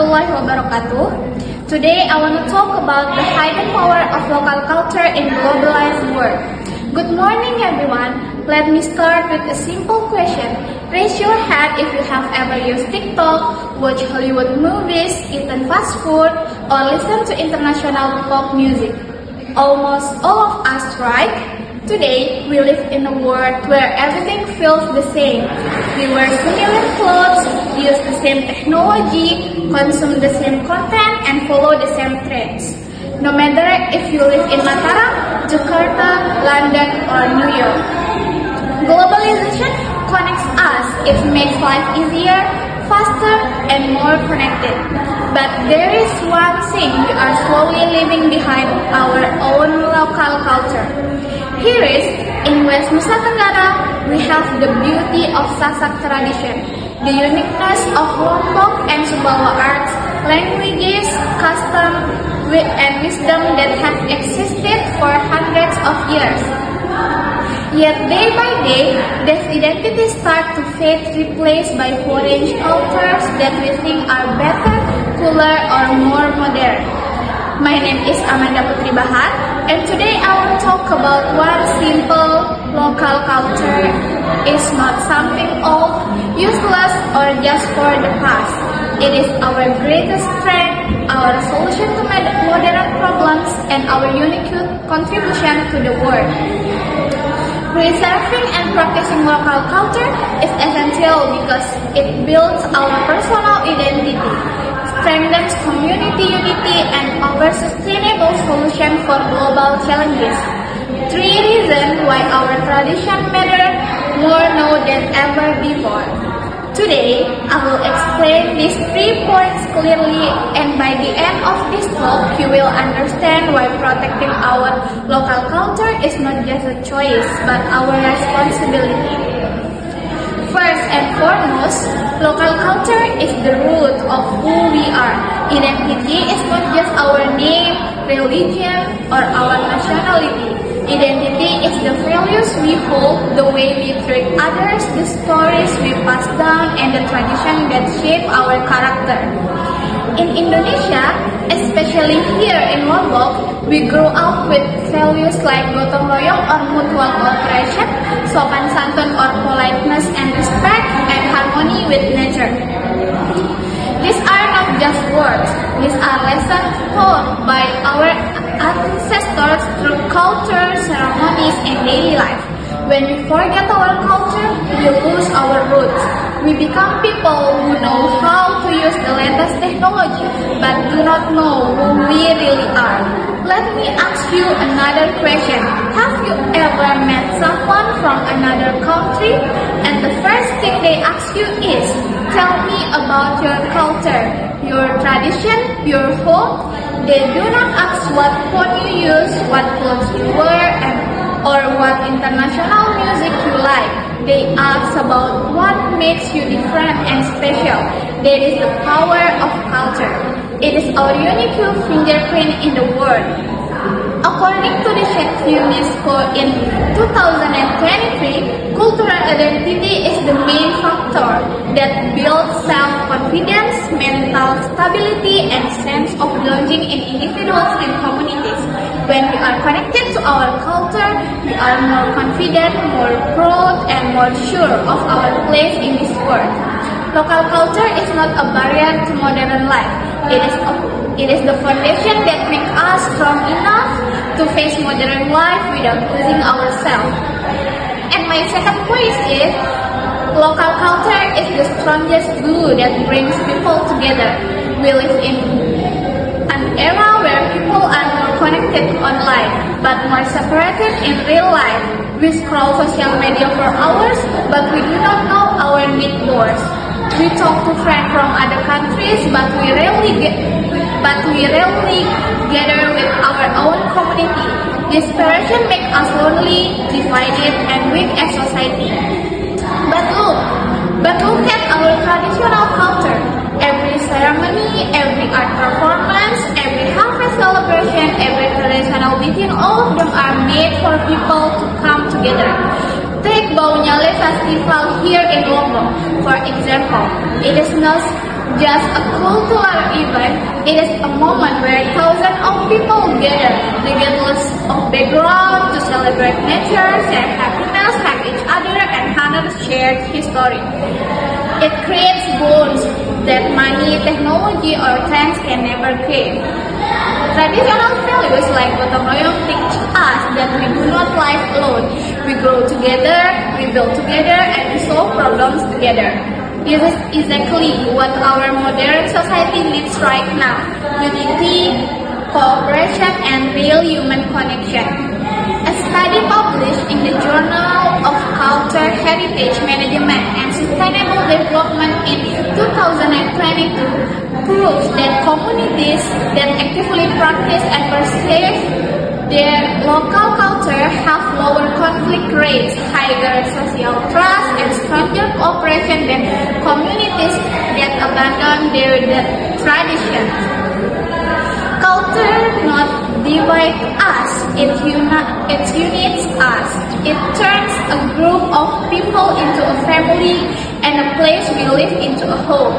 warahmatullahi wabarakatuh. Today I want to talk about the hidden power of local culture in globalized world. Good morning everyone. Let me start with a simple question. Raise your hand if you have ever used TikTok, watched Hollywood movies, eaten fast food, or listened to international pop music. Almost all of us, right? Today, we live in a world where everything feels the same. We wear similar clothes, use the same technology, consume the same content, and follow the same trends. No matter if you live in Mataram, Jakarta, London, or New York. Globalization connects us. It makes life easier, faster, and more connected. But there is one thing we are slowly leaving behind: our own local culture. Here is, in West Nusa Tenggara, we have the beauty of Sasak tradition, the uniqueness of Lombok and Sumbawa arts, languages, custom, and wisdom that have existed for hundreds of years. Yet day by day, these identities start to fade, replaced by foreign cultures that we think are better, cooler, or more modern. My name is Amanda Putri Bahar, and today I will talk about one simple local culture is not something old, useless, or just for the past. It is our greatest strength, our solution to modern problems, and our unique contribution to the world. Preserving and practicing local culture is essential because it builds our personal identity, strengthens community unity, and offers sustainable solutions for global challenges. 3 reasons why our tradition matter more now than ever before. Today, I will explain these 3 points clearly, and by the end of this talk, you will understand why protecting our local culture is not just a choice, but our responsibility. First and foremost, local culture is the root of who we are. Identity is not just our name, religion, or our nationality. Identity is the values we hold, the way we treat others, the stories we pass down, and the tradition that shape our character. In Indonesia, especially here in Lombok, we grow up with values like gotong royong or mutual cooperation, sopan santun or politeness and respect, and harmony with nature. These are not just words, these are lessons taught by our ancestors through culture, ceremonies, and daily life. When we forget our culture, we lose our roots. We become people who know how to use the latest technology, but do not know who we really are. Let me ask you another question. Have you ever met someone from another country, and the first thing they ask you is, tell me about your culture, your tradition, your home? They do not ask what phone you use, what clothes you wear, or what international music you like. They ask about what makes you different and special. That is the power of culture. It is our unique fingerprint in the world. According to the UNESCO in 2023, cultural identity is the main factor that builds self-confidence, mental stability, and sense of belonging in individuals and communities. When we are connected to our culture, we are more confident, more proud, and more sure of our place in this world. Local culture is not a barrier to modern life. It is the foundation that makes us strong enough to face modern life without losing ourselves. And my second point is, local culture is the strongest glue that brings people together. We live in an era where people are more connected online, but more separated in real life. We scroll social media for hours, but we do not know our neighbors. We talk to friends from other countries, but we rarely gather with our own community. This separation makes us lonely, divided, and weak as society. But look at our traditional culture. Every ceremony, every art performance, every harvest celebration, every traditional meeting, all of them are made for people to come together. Take Bau Nyale Festival here in Lombok, for example. It is not just a cultural event. It is a moment where thousands of people gather, regardless of background, to celebrate nature, share happiness, hug each other, and honor shared history. It creates bonds that money, technology, or trends can never create. Traditional values like gotong royong teach us that we do not live alone. We grow together, we build together, and we solve problems together. This is exactly what our modern society needs right now: unity, cooperation, and real human connection. A study published in the Journal of Culture, Heritage Management and Sustainable Development in 2022 proves that communities that actively practice and preserve their local culture have lower conflict rates, higher social trust, and stronger cooperation than communities that abandon their traditions. Culture not divides us, it unites us. It turns a group of people into a family and a place we live into a home.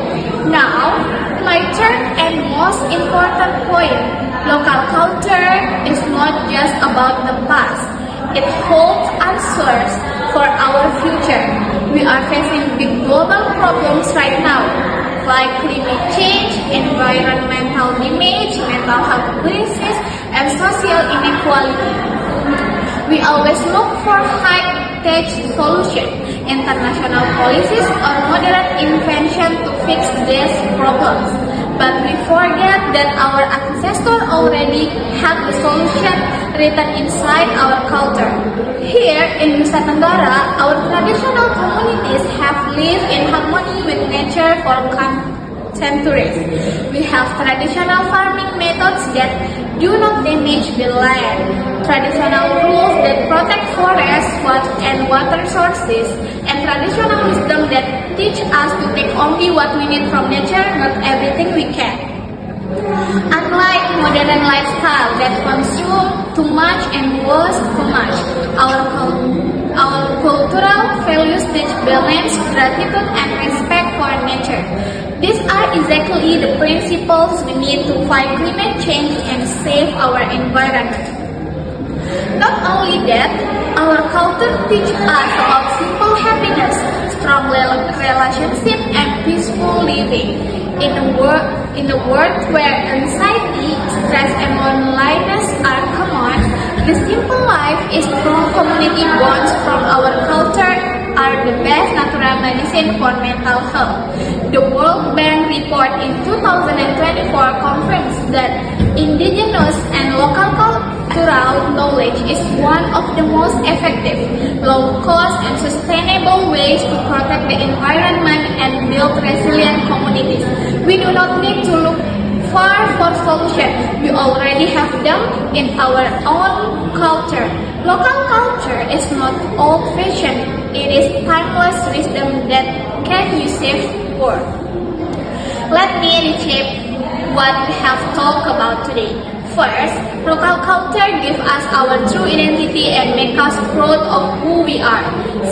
Now, my third and most important point: local culture is not just about the past. It holds answers for our future. We are facing big global problems right now, like climate change, environmental damage, mental health crisis, and social inequality. We always look for high-tech solutions, international policies, or modern invention to fix these problems. But we forget that our ancestors already had the solution written inside our culture. Here in Nusa Tenggara, our traditional communities have lived in harmony with nature for centuries. We have traditional farming methods that do not damage the land, traditional rules that protect forests and water sources, and traditional wisdom that teach us to take only what we need from nature, not everything we can. Unlike modern lifestyle that consume too much and waste too much, our cultural values teach balance, gratitude, and respect for nature. These are exactly the principles we need to fight climate change and save our environment. Not only that, our culture teaches us about simple happiness, strong relationship, and peaceful living. In a world where anxiety, stress, and loneliness are common, the simple life is strong community bonds from our culture are the best natural medicine for mental health. The World Bank report in 2024 confirms that indigenous and local cultural knowledge is one of the most effective, low-cost, and sustainable ways to protect the environment and build resilient communities. We do not need to look far for solutions. We already have them in our own culture. Local culture is not old-fashioned. It is timeless wisdom that can be saved for. Let me recap what we have talked about today. First, local culture gives us our true identity and makes us proud of who we are.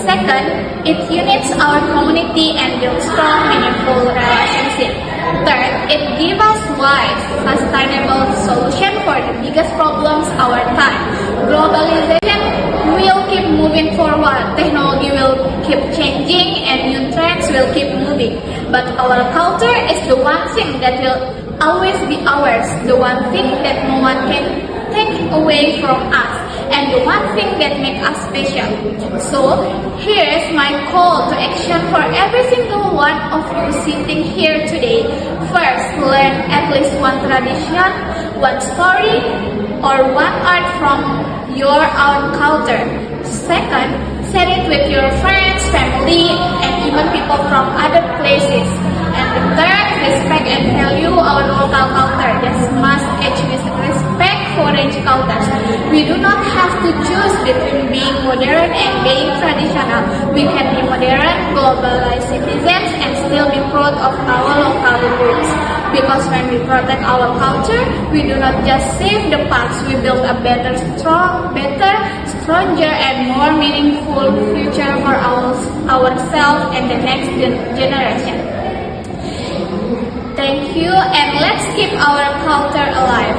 Second, it unites our community and builds strong, meaningful relationships. Third, it gives us wise, sustainable solutions for the biggest problems of our time. Globalization will keep moving forward, technology will keep changing, and new trends will keep moving. But our culture is the one thing that will always be ours, the one thing that no one can take away from us, and the one thing that makes us special. So, here's my call to action for every single one of you sitting here today. First, learn at least one tradition, one story, or one art from your own culture. Second, share it with your friends, family, and even people from other places. And the third, respect and value our local culture. This must age with respect foreign cultures. We do not have to choose between being modern and being traditional. We can be modern, globalized citizens and still be proud of our local roots. Because when we protect our culture, we do not just save the past, we build a better, stronger, and more meaningful future for ourselves and the next generation. Thank you, and let's keep our culture alive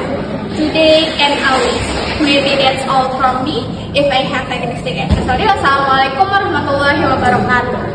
today and always. Maybe that's all from me. If I have any mistake, I'm sorry. Wassalamualaikum warahmatullahi wabarakatuh.